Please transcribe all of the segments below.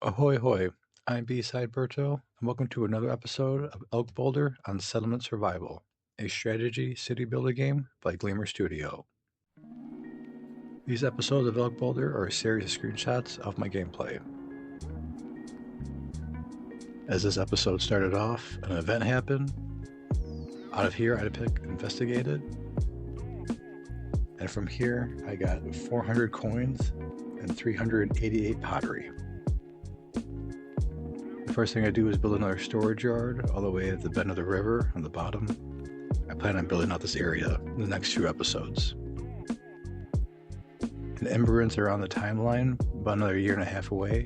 Ahoy hoy, I'm B-Side Berto, and welcome to another episode of Elk Boulder on Settlement Survival, a strategy city builder game by Gleamer Studio. These episodes of Elk Boulder are a series of screenshots of my gameplay. As this episode started off, an event happened. Out of here, I had to pick Investigated. And from here, I got 400 coins and 388 pottery. The first thing I do is build another storage yard all the way at the bend of the river on the bottom. I plan on building out this area in the next few episodes. And immigrants are on the timeline, about another year and a half away.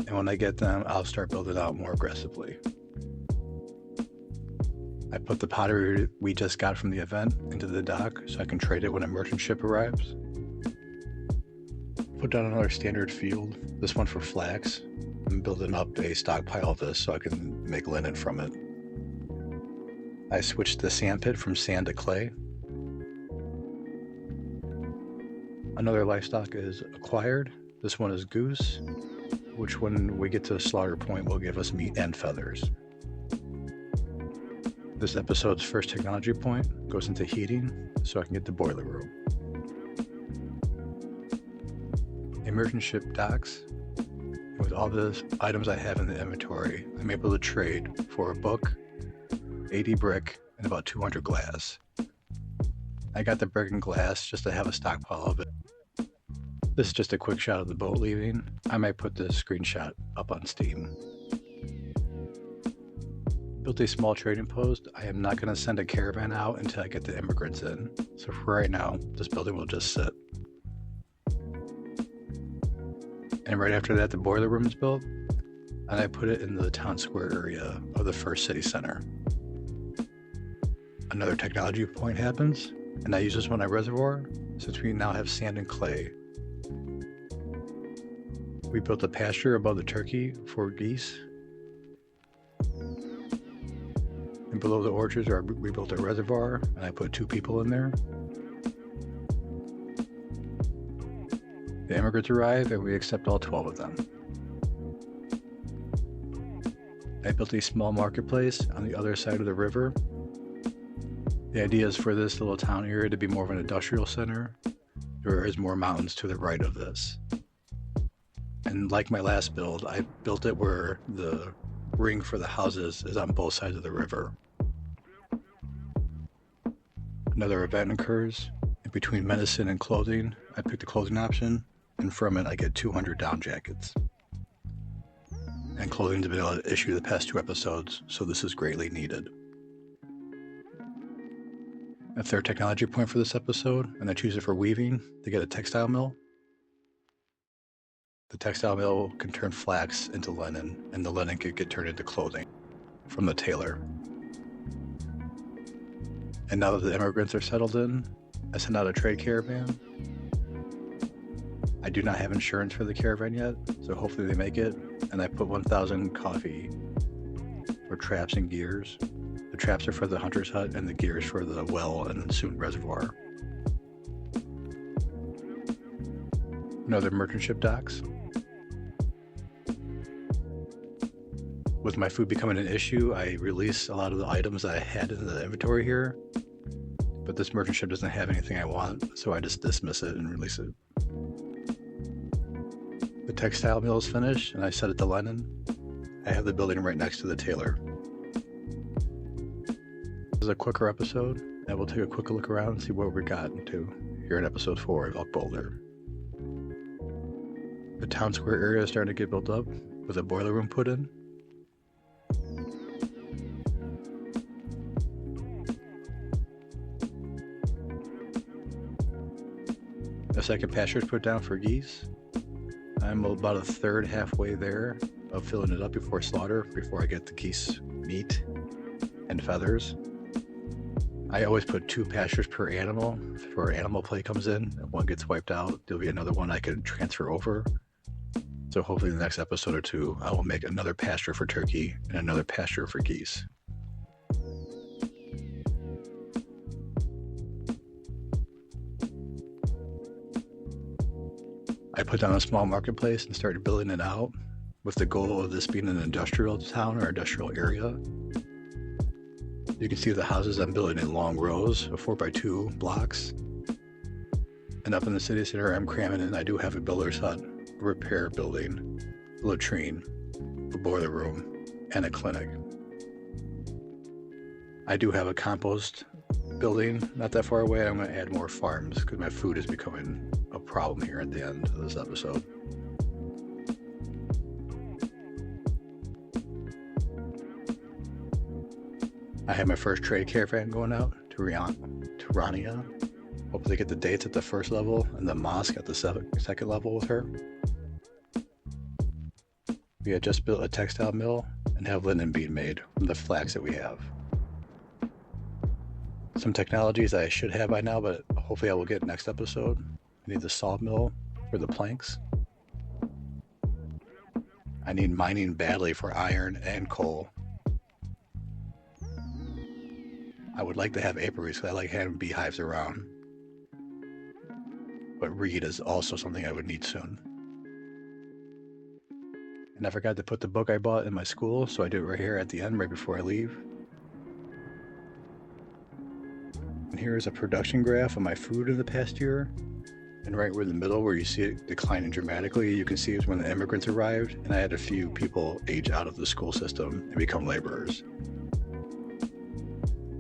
And when I get them, I'll start building out more aggressively. I put the pottery we just got from the event into the dock so I can trade it when a merchant ship arrives. Put down another standard field, this one for flax. I'm building up a stockpile of this so I can make linen from it. I switched the sand pit from sand to clay. Another livestock is acquired. This one is goose, which when we get to the slaughter point will give us meat and feathers. This episode's first technology point goes into heating so I can get the boiler room. A merchant ship docks. With all the items I have in the inventory, I'm able to trade for a book, 80 brick, and about 200 glass. I got the brick and glass just to have a stockpile of it. This is just a quick shot of the boat leaving. I might put this screenshot up on Steam. Built a small trading post. I am not going to send a caravan out until I get the immigrants in. So for right now, this building will just sit. And right after that, the boiler room is built, and I put it in the town square area of the first city center. Another technology point happens, and I use this one at reservoir, since we now have sand and clay. We built a pasture above the turkey for geese. And below the orchards, we built a reservoir, and I put 2 people in there. The immigrants arrive, and we accept all 12 of them. I built a small marketplace on the other side of the river. The idea is for this little town area to be more of an industrial center. There is more mountains to the right of this. And like my last build, I built it where the ring for the houses is on both sides of the river. Another event occurs. In between medicine and clothing, I picked the clothing option. And from it, I get 200 down jackets. And clothing's been able to issue the past 2 episodes, so this is greatly needed. A third technology point for this episode, and I choose it for weaving to get a textile mill. The textile mill can turn flax into linen, and the linen could get turned into clothing from the tailor. And now that the immigrants are settled in, I send out a trade caravan. I do not have insurance for the caravan yet, so hopefully they make it. And I put 1,000 coffee for traps and gears. The traps are for the hunter's hut and the gears for the well and soon reservoir. Another merchant ship docks. With my food becoming an issue, I release a lot of the items that I had in the inventory here. But this merchant ship doesn't have anything I want, so I just dismiss it and release it. The textile mill is finished, and I set it to linen. I have the building right next to the tailor. This is a quicker episode, and we'll take a quick look around and see what we got into here in episode 4 of Elk Boulder. The town square area is starting to get built up, with a boiler room put in. A second pasture is put down for geese. I'm about a third halfway there of filling it up before slaughter, before I get the geese meat and feathers. I always put 2 pastures per animal. If our animal play comes in and one gets wiped out, there'll be another one I can transfer over. So hopefully in the next episode or 2, I will make another pasture for turkey and another pasture for geese. I put down a small marketplace and started building it out. with the goal of this being an industrial town or industrial area. You can see the houses I'm building in long rows of 4x2 blocks. And up in the city center, I'm cramming in. I do have a builder's hut, a repair building, a latrine, a boiler room, and a clinic. I do have a compost building not that far away. I'm going to add more farms because my food is becoming a problem here at the end of this episode. I have my first trade caravan going out to Rania. Hopefully get the dates at the first level and the mosque at the second level with her. We had just built a textile mill and have linen being made from the flax that we have. Some technologies I should have by now, but hopefully I will get next episode. I need the sawmill for the planks. I need mining badly for iron and coal. I would like to have apiaries because I like having beehives around. But reed is also something I would need soon. And I forgot to put the book I bought in my school, so I do it right here at the end, right before I leave. And here is a production graph of my food in the past year. And right in the middle where you see it declining dramatically, you can see it's when the immigrants arrived, and I had a few people age out of the school system and become laborers.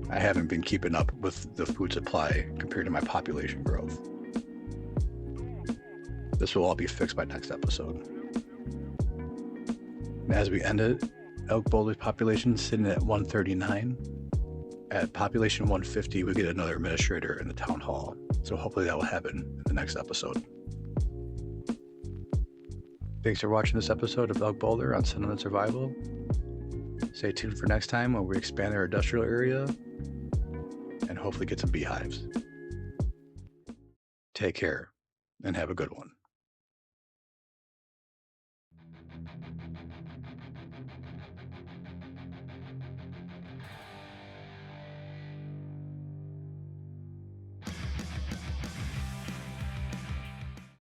I haven't been keeping up with the food supply compared to my population growth. This will all be fixed by next episode. And as we end it, Elk Boulder's population is sitting at 139. At population 150, we get another administrator in the town hall. So hopefully that will happen in the next episode. Thanks for watching this episode of Elk Boulder on Settlement Survival. Stay tuned for next time when we expand our industrial area and hopefully get some beehives. Take care and have a good one.